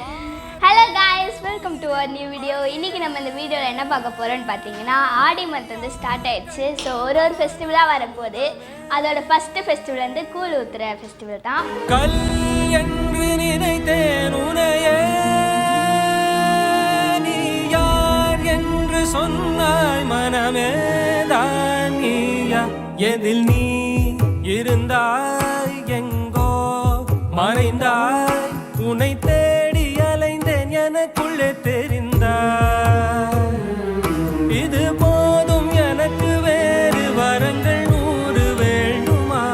Hello guys, welcome to our new video. இன்றைக்கி நம்ம இந்த வீடியோவில் என்ன பார்க்க போகிறோன்னு பார்த்தீங்கன்னா, ஆடி மந்த் வந்து ஸ்டார்ட் ஆயிடுச்சு. ஸோ ஒரு ஃபெஸ்டிவலாக வரப்போகுது. அதோட ஃபஸ்ட்டு ஃபெஸ்டிவல் வந்து கூழ் ஊத்துற ஃபெஸ்டிவல் தான். கல் என்று நினைத்தேன் உனையே, நீ யார் என்று சொன்னாய் மனமே தான் நீயா, எதில் நீ இருந்தாய் எங்கோ மறைந்தாய், உன்னை தேடி அலைந்தேன் எனக்குள்ளே தெரிந்தாய். இது போதும் எனக்கு, வேறு வரங்கள் 100 வேண்டுமா?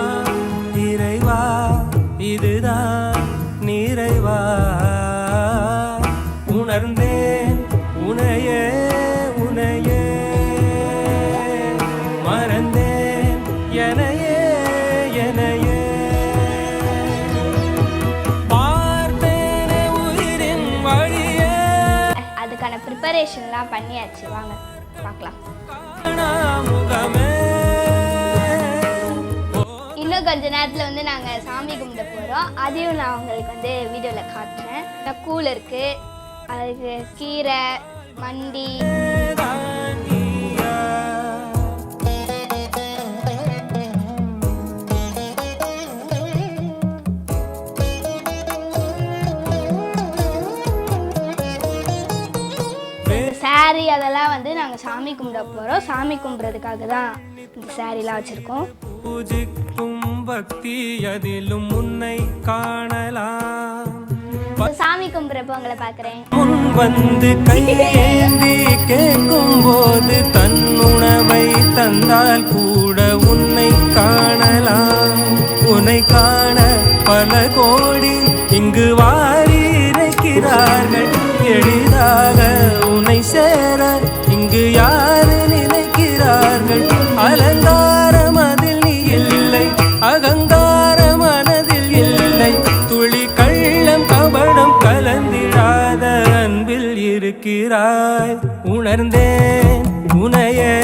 இறைவா இதுதான் நிறைவா, உணர்ந்தேன் உனையே உனையே, மறந்தேன் எனையே எனையே. அதுக்கான ப்ரிப்பரேஷன்லாம் பண்ணியாச்சு, வாங்க பார்க்கலாம். இன்னும் கொஞ்ச நேரத்தில் வந்து நாங்கள் சாமி கும்பிட போகிறோம். அதையும் நான் உங்களுக்கு வந்து வீடியோவில் காட்டுறேன். கூழ் இருக்குது, அதுக்கு கீரை மண்டி சாரி அதெல்லாம் வந்து நாங்கள் சாமி கும்பிட போகிறோம். சாமி கும்பிட்றதுக்காக தான் இந்த சாரிலாம் வச்சுருக்கோம். பூஜிக்கும் பக்தி அதிலும் உன்னை காணலாம். சாமி கும்பிட்றப்போ உங்களை பார்க்குறேன். முன் வந்து கையேந்தி கேட்கும் போது தன் உணவை தந்தால் கூட உன்னை காணலாம். உன்னை காண பல கோடி இங்கு வாரி இறைக்கிறார்கள். எளிதாக உன்னை சேர இங்கு யாரு நினைக்கிறார்கள். அலங்காரம் அதில் நீ இல்லை, அகங்கார மனதில் இல்லை, துளி கள்ளம் கபடம் கலந்திடாத அன்பில் இருக்கிறாய். உணர்ந்தேன் உனையே